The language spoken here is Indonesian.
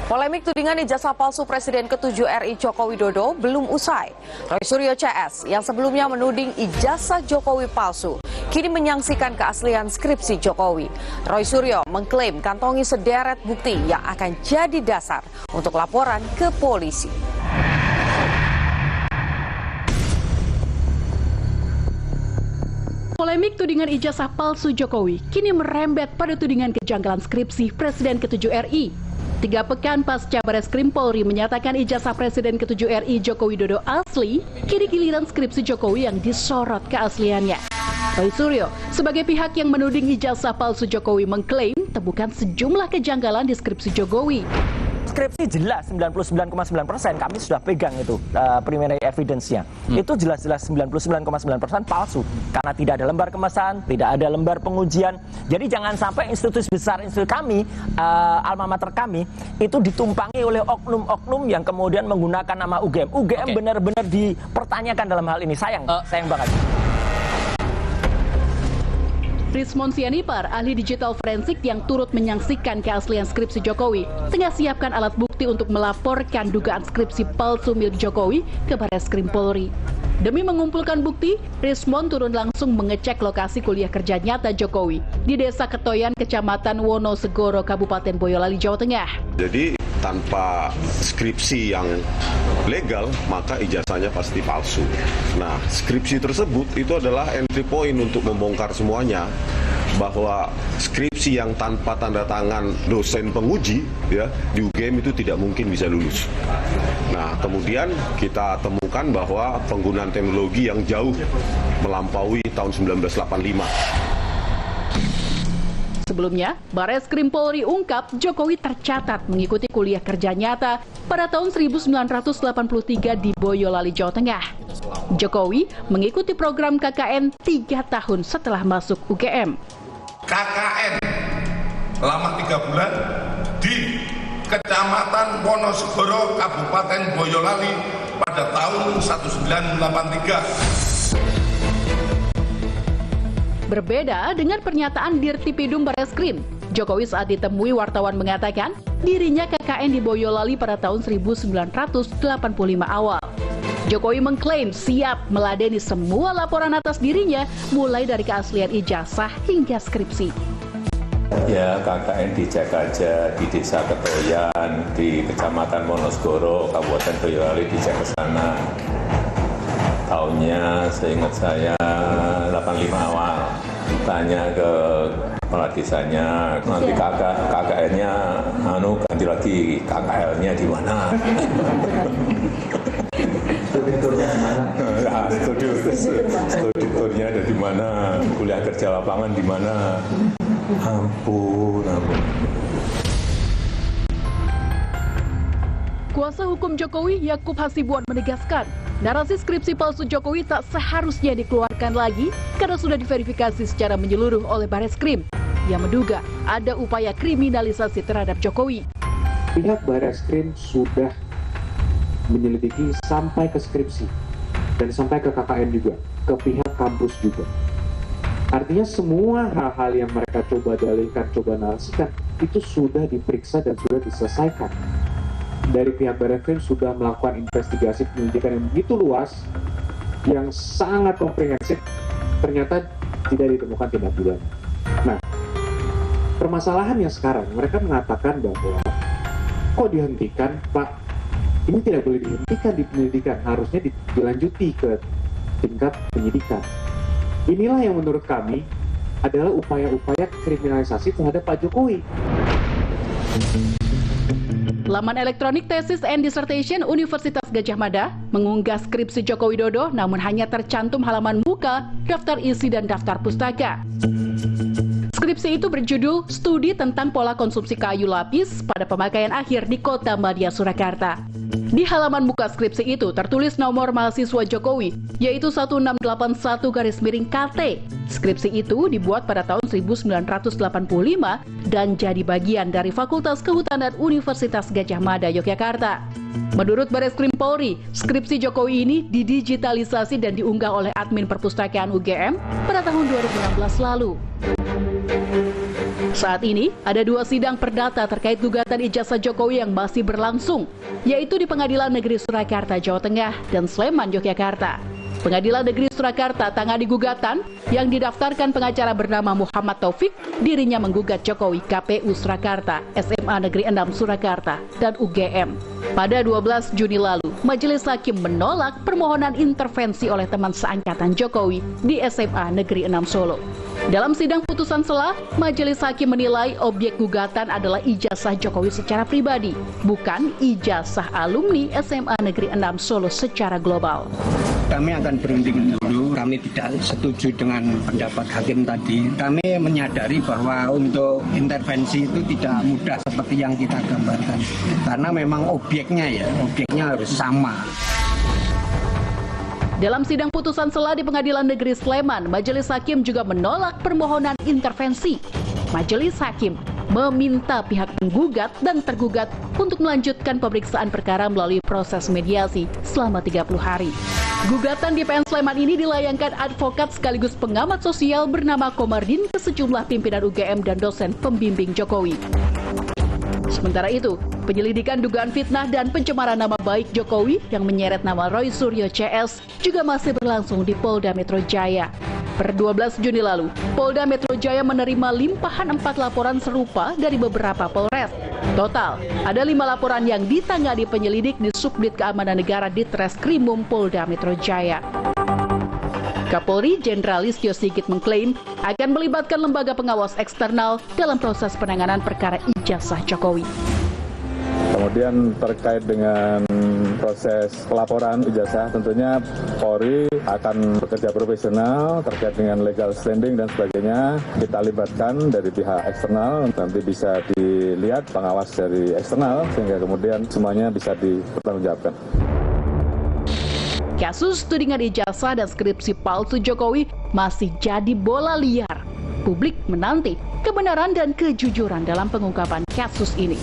Polemik tudingan ijazah palsu Presiden ke-7 RI Joko Widodo belum usai. Roy Suryo CS yang sebelumnya menuding ijazah Jokowi palsu, kini menyaksikan keaslian skripsi Jokowi. Roy Suryo mengklaim kantongi sederet bukti yang akan jadi dasar untuk laporan ke polisi. Polemik tudingan ijazah palsu Jokowi kini merembet pada tudingan kejanggalan skripsi Presiden ke-7 RI. 3 pekan pasca Bareskrim Polri menyatakan ijazah Presiden ke-7 RI Joko Widodo asli, kini giliran skripsi Jokowi yang disorot keasliannya. Roy Suryo, sebagai pihak yang menuding ijazah palsu Jokowi, mengklaim temukan sejumlah kejanggalan di skripsi Jokowi. Skripsi jelas 99,9% kami sudah pegang itu primary evidence-nya. Itu jelas-jelas 99,9% palsu karena tidak ada lembar kemasan, tidak ada lembar pengujian. Jadi jangan sampai institusi besar institusi kami, alma mater kami itu ditumpangi oleh oknum-oknum yang kemudian menggunakan nama UGM. UGM benar-benar dipertanyakan dalam hal ini. Sayang banget. Rismon Sianipar, ahli digital forensik yang turut menyaksikan keaslian skripsi Jokowi, tengah siapkan alat bukti untuk melaporkan dugaan skripsi palsu milik Jokowi ke Bareskrim Polri. Demi mengumpulkan bukti, Rismon turun langsung mengecek lokasi kuliah kerja nyata Jokowi di Desa Ketoyan, Kecamatan Wonosegoro, Kabupaten Boyolali, Jawa Tengah. Jadi tanpa skripsi yang legal, maka ijazahnya pasti palsu. Nah, skripsi tersebut itu adalah entry point untuk membongkar semuanya, bahwa skripsi yang tanpa tanda tangan dosen penguji ya di UGM itu tidak mungkin bisa lulus. Nah, kemudian kita temukan bahwa penggunaan teknologi yang jauh melampaui tahun 1985. Sebelumnya, Bareskrim Polri ungkap Jokowi tercatat mengikuti kuliah kerja nyata pada tahun 1983 di Boyolali, Jawa Tengah. Jokowi mengikuti program KKN 3 tahun setelah masuk UGM. KKN selama 3 bulan di Kecamatan Wonosegoro, Kabupaten Boyolali pada tahun 1983. Berbeda dengan pernyataan Dirtipidum Bareskrim, Jokowi saat ditemui wartawan mengatakan dirinya KKN di Boyolali pada tahun 1985 awal. Jokowi mengklaim siap meladeni semua laporan atas dirinya, mulai dari keaslian ijazah hingga skripsi. Ya, KKN dicek aja di Desa Ketoyan, di Kecamatan Wonosegoro, Kabupaten Boyolali, dicek ke sana. Tahunnya seingat saya 85 awal. Tanya ke kepala desanya, nanti KKN-nya ganti lagi, KKL-nya di mana? Studiturnya di mana? Studiturnya ada di mana? Kuliah kerja lapangan di mana? Ampun. Kuasa hukum Jokowi, Yakub Hasibuan, menegaskan narasi skripsi palsu Jokowi tak seharusnya dikeluarkan lagi karena sudah diverifikasi secara menyeluruh oleh Bareskrim yang menduga ada upaya kriminalisasi terhadap Jokowi. Pihak Bareskrim sudah menyelidiki sampai ke skripsi dan sampai ke KKN juga, ke pihak kampus juga. Artinya semua hal-hal yang mereka coba dalilkan, coba narasikan, itu sudah diperiksa dan sudah diselesaikan. Dari pihak Bareskrim sudah melakukan investigasi penyelidikan yang begitu luas, yang sangat komprehensif, ternyata tidak ditemukan tindak pidana. Nah, permasalahannya sekarang, mereka mengatakan bahwa kok dihentikan, Pak? Ini tidak boleh dihentikan di penyelidikan, harusnya dilanjuti ke tingkat penyidikan. Inilah yang menurut kami adalah upaya-upaya kriminalisasi terhadap Pak Jokowi. Laman elektronik tesis and dissertation Universitas Gadjah Mada mengunggah skripsi Joko Widodo, namun hanya tercantum halaman muka, daftar isi, dan daftar pustaka. Skripsi itu berjudul Studi tentang Pola Konsumsi Kayu Lapis pada Pemakaian Akhir di Kota Madia, Surakarta. Di halaman muka skripsi itu tertulis nomor mahasiswa Jokowi, yaitu 1681-KT. Skripsi itu dibuat pada tahun 1985 dan jadi bagian dari Fakultas Kehutanan Universitas Gadjah Mada, Yogyakarta. Menurut Bareskrim Polri, skripsi Jokowi ini didigitalisasi dan diunggah oleh admin perpustakaan UGM pada tahun 2016 lalu. Saat ini, ada 2 sidang perdata terkait gugatan ijazah Jokowi yang masih berlangsung, yaitu di Pengadilan Negeri Surakarta, Jawa Tengah, dan Sleman, Yogyakarta. Pengadilan Negeri Surakarta tangani gugatan yang didaftarkan pengacara bernama Muhammad Taufik. Dirinya menggugat Jokowi KPU Surakarta, SMA Negeri 6 Surakarta, dan UGM. Pada 12 Juni lalu, Majelis Hakim menolak permohonan intervensi oleh teman seangkatan Jokowi di SMA Negeri 6 Solo. Dalam sidang putusan sela, Majelis Hakim menilai objek gugatan adalah ijazah Jokowi secara pribadi, bukan ijazah alumni SMA Negeri 6 Solo secara global. Kami akan berunding dulu, kami tidak setuju dengan pendapat hakim tadi. Kami menyadari bahwa untuk intervensi itu tidak mudah seperti yang kita gambarkan. Karena memang objeknya harus sama. Dalam sidang putusan sela di Pengadilan Negeri Sleman, Majelis Hakim juga menolak permohonan intervensi. Majelis Hakim meminta pihak penggugat dan tergugat untuk melanjutkan pemeriksaan perkara melalui proses mediasi selama 30 hari. Gugatan di PN Sleman ini dilayangkan advokat sekaligus pengamat sosial bernama Komardin ke sejumlah pimpinan UGM dan dosen pembimbing Jokowi. Sementara itu, penyelidikan dugaan fitnah dan pencemaran nama baik Jokowi yang menyeret nama Roy Suryo CS juga masih berlangsung di Polda Metro Jaya. Per 12 Juni lalu, Polda Metro Jaya menerima limpahan 4 laporan serupa dari beberapa Polres. Total, ada 5 laporan yang ditangani penyelidik di Subdit Keamanan Negara di Treskrimum Polda Metro Jaya. Kapolri Jenderal Listio Sigit mengklaim akan melibatkan lembaga pengawas eksternal dalam proses penanganan perkara ijazah Jokowi. Kemudian terkait dengan proses pelaporan ijazah, tentunya Polri akan bekerja profesional terkait dengan legal standing dan sebagainya. Kita libatkan dari pihak eksternal, nanti bisa dilihat pengawas dari eksternal sehingga kemudian semuanya bisa dipertanggungjawabkan. Kasus tudingan ijazah dan skripsi palsu Jokowi masih jadi bola liar. Publik menanti kebenaran dan kejujuran dalam pengungkapan kasus ini.